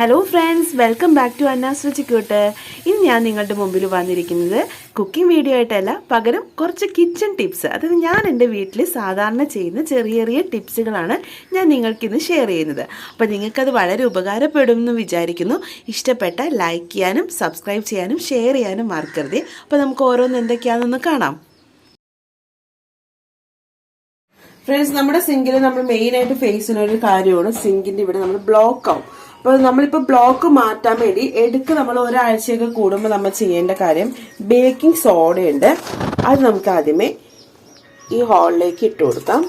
Hello friends, welcome back to Anna's Ruchikkoottu. ഇന്ന് ഞാൻ നിങ്ങളുടെ മുമ്പിൽ വന്നിരിക്കുന്നത് കുക്കിംഗ് വീഡിയോ ആയിട്ടല്ല, പകരം കുറച്ച് കിച്ചൺ ടിപ്സ്. അതായത് ഞാൻ എൻ്റെ വീട്ടിൽ സാധാരണ ചെയ്യുന്ന ചെറിയ ചെറിയ ടിപ്സുകളാണ് ഞാൻ നിങ്ങൾക്കിന്ന് ഷെയർ ചെയ്യുന്നത്. അപ്പോൾ നിങ്ങൾക്കത് വളരെ ഉപകാരപ്പെടുമെന്ന് വിചാരിക്കുന്നു. ഇഷ്ടപ്പെട്ട ലൈക്ക് ചെയ്യാനും സബ്സ്ക്രൈബ് ചെയ്യാനും ഷെയർ ചെയ്യാനും മറക്കരുത്. അപ്പോൾ നമുക്ക് ഓരോന്ന് എന്തൊക്കെയാണെന്ന് കാണാം. ഫ്രണ്ട്സ്, നമ്മുടെ സിങ്കിൽ നമ്മൾ മെയിനായിട്ട് ഫേസ് ചെയ്യുന്ന ഒരു കാര്യമാണ് സിങ്കിൻ്റെ ഇവിടെ നമ്മൾ ബ്ലോക്ക് ആവും. അപ്പോൾ നമ്മളിപ്പോൾ ബ്ലോക്ക് മാറ്റാൻ വേണ്ടി നമ്മൾ ഒരാഴ്ചയൊക്കെ കൂടുമ്പോൾ നമ്മൾ ചെയ്യേണ്ട കാര്യം, ബേക്കിംഗ് സോഡയുണ്ട്. അത് നമുക്ക് ആദ്യമേ ഈ ഹോളിലേക്ക് ഇട്ട് കൊടുക്കാം.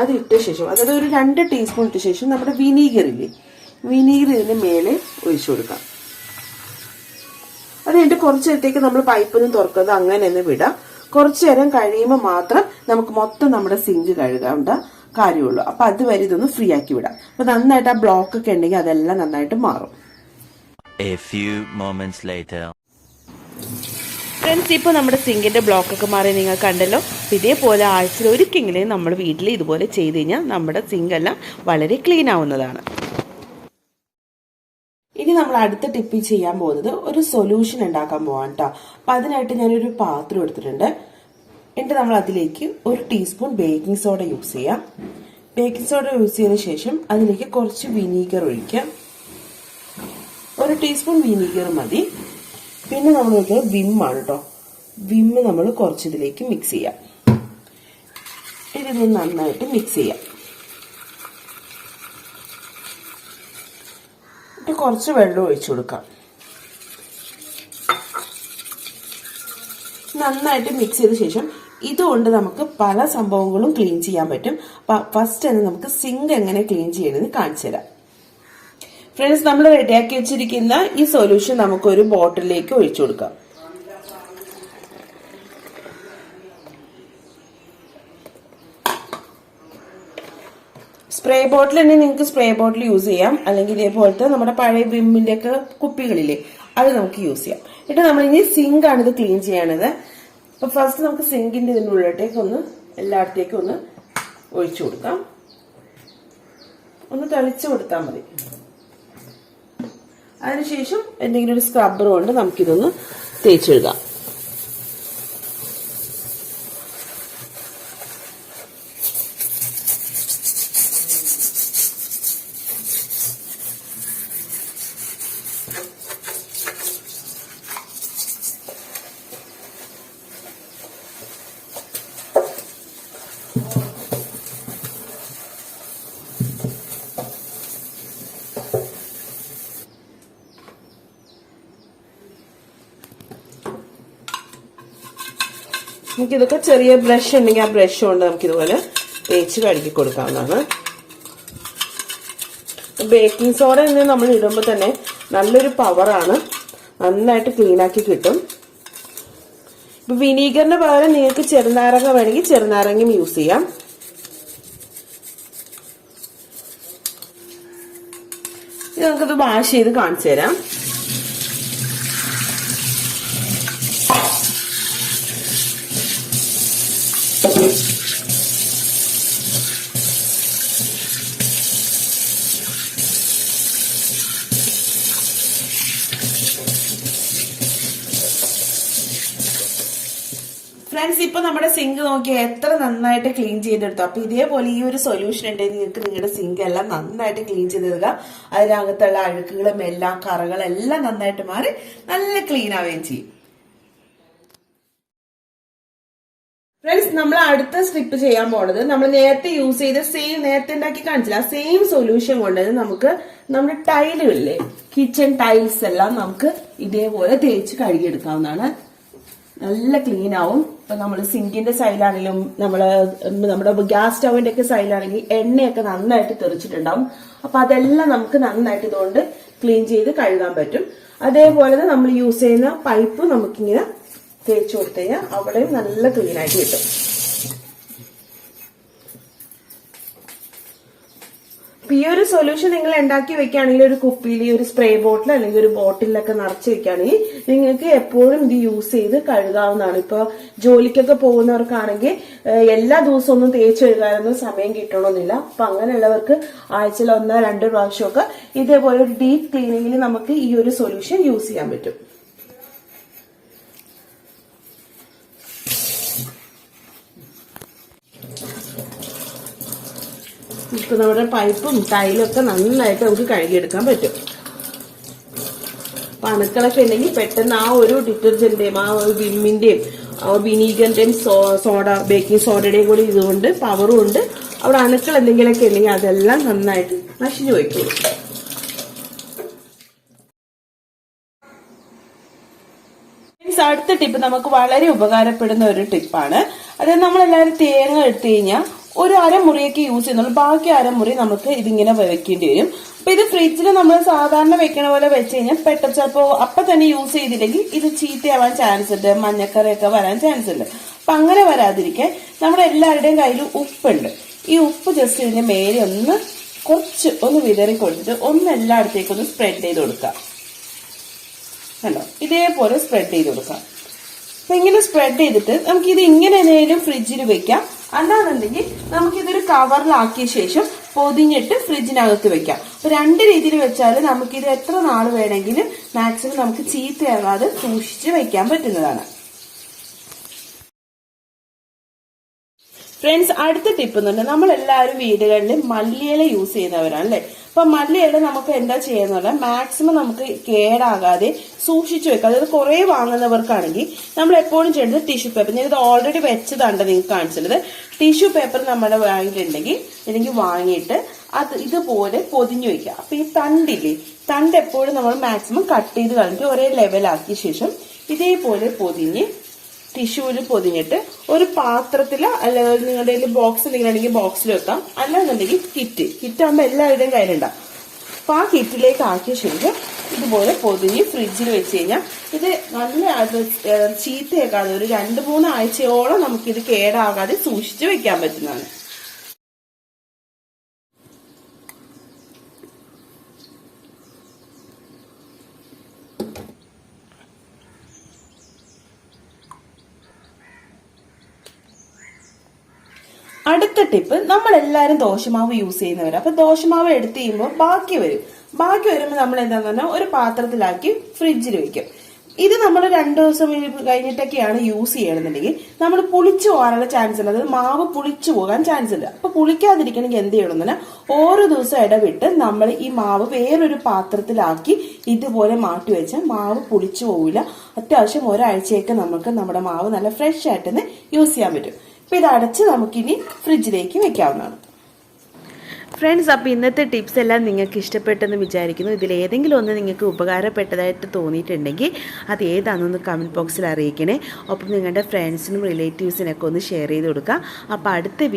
അത് ഇട്ട ശേഷം, അതായത് ഒരു 2 ടീസ്പൂൺ ഇട്ട ശേഷം നമ്മുടെ വിനീഗർ ഇതിന് മേലെ ഒഴിച്ചു കൊടുക്കാം. അത് കഴിഞ്ഞിട്ട് കുറച്ച് നേരത്തേക്ക് നമ്മൾ പൈപ്പൊന്നും തുറക്കുന്നത് അങ്ങനെ തന്നെ വിടാം. കുറച്ചു നേരം കഴിയുമ്പോൾ മാത്രം നമുക്ക് മൊത്തം നമ്മുടെ സിങ്ക് കഴുകേണ്ട കാര്യമുള്ളൂ. അപ്പൊ അതുവരെ ഇതൊന്ന് ഫ്രീ ആക്കി വിടാം. അപ്പൊ നന്നായിട്ട് ആ ബ്ലോക്ക് ഒക്കെ ഉണ്ടെങ്കിൽ അതെല്ലാം നന്നായിട്ട് മാറും. ഫ്രണ്ട്സ്, ഇപ്പോൾ നമ്മുടെ സിങ്കിന്റെ ബ്ലോക്ക് ഒക്കെ മാറി നിങ്ങൾ കണ്ടല്ലോ. ഇതേപോലെ ആഴ്ചയിൽ ഒരിക്കലെങ്കിലും നമ്മൾ വീട്ടിൽ ഇതുപോലെ ചെയ്ത് കഴിഞ്ഞാൽ നമ്മുടെ സിങ്ക് എല്ലാം വളരെ ക്ലീൻ ആവുന്നതാണ്. ഇനി നമ്മൾ അടുത്ത ടിപ്പിൽ ചെയ്യാൻ പോകുന്നത് ഒരു സൊല്യൂഷൻ ഉണ്ടാക്കാൻ പോവാം കേട്ടോ. അപ്പൊ അതിനായിട്ട് ഞാനൊരു പാത്രം എടുത്തിട്ടുണ്ട്. എന്നിട്ട് നമ്മൾ അതിലേക്ക് 1 ടീസ്പൂൺ ബേക്കിംഗ് സോഡ യൂസ് ചെയ്യാം. ബേക്കിംഗ് സോഡ യൂസ് ചെയ്തതിനു ശേഷം അതിലേക്ക് കുറച്ച് വിനീഗർ ഒഴിക്കാം. 1 ടീസ്പൂൺ വിനീഗർ മതി. പിന്നെ നമ്മൾ നോക്കിയാൽ വിമ്മാണ് കേട്ടോ. വിമ്മ് നമ്മൾ കുറച്ച് ഇതിലേക്ക് മിക്സ് ചെയ്യാം. ഇതൊന്ന് നന്നായിട്ട് മിക്സ് ചെയ്യാം. കുറച്ച് വെള്ളം ഒഴിച്ചു കൊടുക്കാം. നന്നായിട്ട് മിക്സ് ചെയ്ത ശേഷം ഇതുകൊണ്ട് നമുക്ക് പല സംഭവങ്ങളും ക്ലീൻ ചെയ്യാൻ പറ്റും. ഫസ്റ്റ് തന്നെ നമുക്ക് സിങ്ക് എങ്ങനെ ക്ലീൻ ചെയ്യണമെന്ന് കാണിച്ചു തരാം. ഫ്രണ്ട്സ്, നമ്മൾ റെഡിയാക്കി വെച്ചിരിക്കുന്ന ഈ സൊല്യൂഷൻ നമുക്ക് ഒരു ബോട്ടിലേക്ക് ഒഴിച്ചു കൊടുക്കാം. സ്പ്രേ ബോട്ടിൽ തന്നെ നിങ്ങൾക്ക് സ്പ്രേ ബോട്ടിൽ യൂസ് ചെയ്യാം. അല്ലെങ്കിൽ ഇതേപോലത്തെ നമ്മുടെ പഴയ വിമ്മിന്റെ ഒക്കെ കുപ്പികളില്ലേ, അത് നമുക്ക് യൂസ് ചെയ്യാം. എന്നിട്ട് നമ്മൾ ഇനി സിങ്ക് ആണ് ഇത് ക്ലീൻ ചെയ്യണത്. അപ്പൊ ഫസ്റ്റ് നമുക്ക് സിങ്കിന്റെ ഇതിന്റെ ഉള്ളിലേക്ക് എല്ലായിടത്തേക്കും ഒന്ന് ഒഴിച്ചു കൊടുക്കാം. ഒന്ന് തെളിച്ചു കൊടുത്താൽ മതി. അതിനുശേഷം എന്തെങ്കിലും ഒരു സ്ക്രബ്ബർ കൊണ്ട് നമുക്കിതൊന്ന് തേച്ചെഴുതാം. നമുക്കിതൊക്കെ ചെറിയ ബ്രഷ് ഉണ്ടെങ്കിൽ ആ ബ്രഷ് കൊണ്ട് നമുക്കിതുപോലെ തേച്ച് കഴുകി കൊടുക്കാവുന്നതാണ്. ബേക്കിംഗ് സോഡ എന്ന് നമ്മൾ ഇടുമ്പോൾ തന്നെ നല്ലൊരു പവറാണ്, നന്നായിട്ട് ക്ലീൻ ആക്കി കിട്ടും. ഇപ്പൊ വിനീഗറിന് പകരം നിങ്ങൾക്ക് ചെറുനാരങ്ങ വേണമെങ്കിൽ ചെറുനാരങ്ങയും യൂസ് ചെയ്യാം. ഇത് നമുക്കത് വാഷ് ചെയ്ത് കാണിച്ചു തരാം. ഫ്രണ്ട്സ്, ഇപ്പൊ നമ്മുടെ സിങ്ക് നോക്കിയാൽ എത്ര നന്നായിട്ട് ക്ലീൻ ചെയ്തെടുത്തു. അപ്പൊ ഇതേപോലെ ഈ ഒരു സൊല്യൂഷൻ ഉണ്ടെങ്കിൽ നിങ്ങൾക്ക് നിങ്ങളുടെ സിങ്ക് എല്ലാം നന്നായിട്ട് ക്ലീൻ ചെയ്തെടുക്കുക. അതിനകത്തുള്ള അഴുക്കുകളും എല്ലാം കറകളെല്ലാം നന്നായിട്ട് മാറി നല്ല ക്ലീൻ ആവുകയും ചെയ്യും. ഫ്രണ്ട്സ്, നമ്മൾ അടുത്ത സ്ട്രിപ്പ് ചെയ്യാൻ പോണത് നമ്മൾ നേരത്തെ യൂസ് ചെയ്ത നേരത്തെ ഉണ്ടാക്കി കാണിച്ചില്ല, സെയിം സൊല്യൂഷൻ കൊണ്ട് നമുക്ക് നമ്മുടെ ടൈലുകളിലെ കിച്ചൺ ടൈൽസ് എല്ലാം നമുക്ക് ഇതേപോലെ തേച്ച് കഴുകിയെടുക്കാവുന്നതാണ്. നല്ല ക്ലീൻ ആവും. ഇപ്പൊ നമ്മൾ സിങ്കിന്റെ സൈഡിലാണെങ്കിലും നമ്മുടെ ഗ്യാസ് സ്റ്റവിന്റെ ഒക്കെ സൈഡിലാണെങ്കിൽ എണ്ണയൊക്കെ നന്നായിട്ട് തെറിച്ചിട്ടുണ്ടാവും. അപ്പൊ അതെല്ലാം നമുക്ക് നന്നായിട്ട് ഇതുകൊണ്ട് ക്ലീൻ ചെയ്ത് കഴുകാൻ പറ്റും. അതേപോലെ തന്നെ നമ്മൾ യൂസ് ചെയ്യുന്ന പൈപ്പ് നമുക്കിങ്ങനെ തേച്ച് കൊടുത്തു കഴിഞ്ഞാൽ അവിടെയും നല്ല ക്ലീൻ ആയിട്ട് കിട്ടും. ഈ ഒരു സൊല്യൂഷൻ നിങ്ങൾ ഉണ്ടാക്കി വെക്കുകയാണെങ്കിൽ ഒരു കുപ്പിയിൽ, ഒരു സ്പ്രേ ബോട്ടിൽ അല്ലെങ്കിൽ ഒരു ബോട്ടിലൊക്കെ നിറച്ച് വെക്കുകയാണെങ്കിൽ നിങ്ങൾക്ക് എപ്പോഴും ഇത് യൂസ് ചെയ്ത് കഴുകാവുന്നതാണ്. ഇപ്പൊ ജോലിക്കൊക്കെ പോകുന്നവർക്കാണെങ്കിൽ എല്ലാ ദിവസവും ഒന്നും തേച്ച് കഴുകാനൊന്നും സമയം കിട്ടണമെന്നില്ല. അപ്പൊ അങ്ങനെയുള്ളവർക്ക് ആഴ്ചയിൽ 1-2 പ്രാവശ്യമൊക്കെ ഇതേപോലെ ഒരു ഡീപ്പ് ക്ലീനിങ്ങിൽ നമുക്ക് ഈ ഒരു സൊല്യൂഷൻ യൂസ് ചെയ്യാൻ പറ്റും. ഇപ്പൊ നമ്മുടെ പൈപ്പും ടൈലും ഒക്കെ നന്നായിട്ട് നമുക്ക് കഴുകിയെടുക്കാൻ പറ്റും. അപ്പൊ അണുക്കളൊക്കെ ഉണ്ടെങ്കിൽ പെട്ടെന്ന് ആ ഒരു ഡിറ്റർജന്റിന്റെയും ആ ഒരു വിമ്മിന്റെയും വിനീഗറിന്റെയും സോഡ, ബേക്കിംഗ് സോഡയുടെയും കൂടി ഇതുകൊണ്ട് പവറും ഉണ്ട്. അവിടെ അണുക്കൾ എന്തെങ്കിലുമൊക്കെ ഉണ്ടെങ്കിൽ അതെല്ലാം നന്നായിട്ട് നശിച്ചു പോയിക്കോളും. അടുത്ത ടിപ്പ് നമുക്ക് വളരെ ഉപകാരപ്പെടുന്ന ഒരു ടിപ്പാണ്. അതായത് നമ്മളെല്ലാവരും തേങ്ങ എടുത്തു കഴിഞ്ഞാൽ ഒരു അരമുറിയൊക്കെ യൂസ് ചെയ്യുന്നുള്ളൂ, ബാക്കി അരമുറി നമുക്ക് ഇതിങ്ങനെ വെക്കേണ്ടി വരും. അപ്പൊ ഇത് ഫ്രിഡ്ജിൽ നമ്മൾ സാധാരണ വെക്കണ പോലെ വെച്ച് കഴിഞ്ഞാൽ പെട്ടെന്ന് ചിലപ്പോ അപ്പൊ തന്നെ യൂസ് ചെയ്തില്ലെങ്കിൽ ഇത് ചീത്തയാവാൻ ചാൻസ് ഉണ്ട്, മഞ്ഞക്കറിയൊക്കെ വരാൻ ചാൻസ് ഉണ്ട്. അപ്പൊ അങ്ങനെ വരാതിരിക്കാൻ നമ്മുടെ എല്ലാവരുടെയും കയ്യിൽ ഉപ്പുണ്ട്. ഈ ഉപ്പ് ജസ്റ്റ് ഇതിന്റെ മേലെ കുറച്ച് വിതറി കൊടുത്തിട്ട് എല്ലായിടത്തേക്കൊന്ന് സ്പ്രെഡ് ചെയ്ത് കൊടുക്കാം. കണ്ടോ, ഇതേപോലെ സ്പ്രെഡ് ചെയ്ത് കൊടുക്കാം. അപ്പൊ ഇങ്ങനെ സ്പ്രെഡ് ചെയ്തിട്ട് നമുക്കിത് ഇങ്ങനെ എന്തെങ്കിലും ഫ്രിഡ്ജിൽ വെക്കാം. അല്ലാന്നുണ്ടെങ്കിൽ നമുക്കിതൊരു കവറിലാക്കിയ ശേഷം പൊതിഞ്ഞിട്ട് ഫ്രിഡ്ജിനകത്ത് വെക്കാം. അപ്പൊ 2 രീതിയിൽ വെച്ചാൽ നമുക്കിത് എത്ര നാൾ വേണമെങ്കിലും മാക്സിമം നമുക്ക് ചീത്തയാകാതെ സൂക്ഷിച്ച് വെക്കാൻ പറ്റുന്നതാണ്. ഫ്രണ്ട്സ്, അടുത്ത ടിപ്പ് എന്ന് പറഞ്ഞാൽ നമ്മളെല്ലാവരും വീടുകളിൽ മല്ലിയില യൂസ് ചെയ്യുന്നവരാണ് അല്ലെ. അപ്പൊ മല്ലിയില നമുക്ക് എന്താ ചെയ്യുന്ന പറഞ്ഞാൽ മാക്സിമം നമുക്ക് കേടാകാതെ സൂക്ഷിച്ചു വെക്കാം. അതായത് കുറെ വാങ്ങുന്നവർക്കാണെങ്കിൽ നമ്മൾ എപ്പോഴും ചെയ്യേണ്ടത് ടിഷ്യൂ പേപ്പർ. ഞാനിത് ഓൾറെഡി വെച്ചതാണ് നിങ്ങൾക്ക് കാണിച്ചത്. ടിഷ്യൂ പേപ്പർ നമ്മുടെ വാങ്ങിയിട്ടുണ്ടെങ്കിൽ വാങ്ങിയിട്ട് അത് ഇതുപോലെ പൊതിഞ്ഞു വെക്കുക. അപ്പൊ ഈ തണ്ട് എപ്പോഴും നമ്മൾ മാക്സിമം കട്ട് ചെയ്ത് കളഞ്ഞിട്ട് ഒരേ ലെവലാക്കിയ ശേഷം ഇതേപോലെ പൊതിഞ്ഞ് ടിഷ്യൂവിൽ പൊതിഞ്ഞിട്ട് ഒരു പാത്രത്തില് അല്ലെങ്കിൽ നിങ്ങളുടെ കയ്യിൽ ബോക്സ് എന്തെങ്കിലും ആണെങ്കിൽ ബോക്സിൽ വെക്കാം. അല്ലാന്നുണ്ടെങ്കിൽ കിറ്റ് ആകുമ്പോൾ എല്ലാവരുടെയും കയ്യിലുണ്ടാവും. അപ്പൊ ആ കിറ്റിലേക്ക് ആക്കിയ ശേഷം ഇതുപോലെ പൊതിഞ്ഞ് ഫ്രിഡ്ജിൽ വെച്ച് കഴിഞ്ഞാൽ ഇത് നല്ല ചീത്തയേക്കാതെ ഒരു 2-3 ആഴ്ചയോളം നമുക്കിത് കേടാകാതെ സൂക്ഷിച്ച് വെക്കാൻ പറ്റുന്നതാണ്. അടുത്ത ടിപ്പ്, നമ്മളെല്ലാവരും ദോശമാവ് യൂസ് ചെയ്യുന്നവരാണ്. അപ്പൊ ദോശമാവ് എടുത്ത് കഴിയുമ്പോൾ ബാക്കി വരുമ്പോൾ നമ്മൾ എന്താന്ന് പറഞ്ഞാൽ ഒരു പാത്രത്തിലാക്കി ഫ്രിഡ്ജിൽ വെക്കും. ഇത് നമ്മൾ 2 ദിവസം കഴിഞ്ഞിട്ടൊക്കെയാണ് യൂസ് ചെയ്യണമെന്നുണ്ടെങ്കിൽ നമ്മൾ പുളിച്ചു പോകാനുള്ള ചാൻസ് ഉണ്ട്. അതായത് മാവ് പുളിച്ചു പോകാൻ ചാൻസ് ഉണ്ട്. അപ്പൊ പുളിക്കാതിരിക്കണമെങ്കിൽ എന്ത് ചെയ്യണം എന്ന് പറഞ്ഞാൽ ഓരോ ദിവസം ഇടവിട്ട് നമ്മൾ ഈ മാവ് വേറൊരു പാത്രത്തിലാക്കി ഇതുപോലെ മാറ്റി വെച്ചാൽ മാവ് പുളിച്ചു പോവില്ല. അത്യാവശ്യം ഒരാഴ്ചയൊക്കെ നമുക്ക് നമ്മുടെ മാവ് നല്ല ഫ്രഷ് ആയിട്ട് തന്നെ യൂസ് ചെയ്യാൻ പറ്റും. അപ്പൊ ഇത് അടച്ച് നമുക്കിനി ഫ്രിഡ്ജിലേക്ക് വെക്കാവുന്നതാണ്. ഫ്രണ്ട്സ്, അപ്പോൾ ഇന്നത്തെ ടിപ്സ് എല്ലാം നിങ്ങൾക്ക് ഇഷ്ടപ്പെട്ടെന്ന് വിചാരിക്കുന്നു. ഇതിലേതെങ്കിലും ഒന്ന് നിങ്ങൾക്ക് ഉപകാരപ്പെട്ടതായിട്ട് തോന്നിയിട്ടുണ്ടെങ്കിൽ അത് ഏതാണെന്നൊന്ന് കമൻറ്റ് ബോക്സിൽ അറിയിക്കണേ. ഒപ്പം നിങ്ങളുടെ ഫ്രണ്ട്സിനും റിലേറ്റീവ്സിനൊക്കെ ഒന്ന് ഷെയർ ചെയ്ത് കൊടുക്കുക. അപ്പോൾ അടുത്ത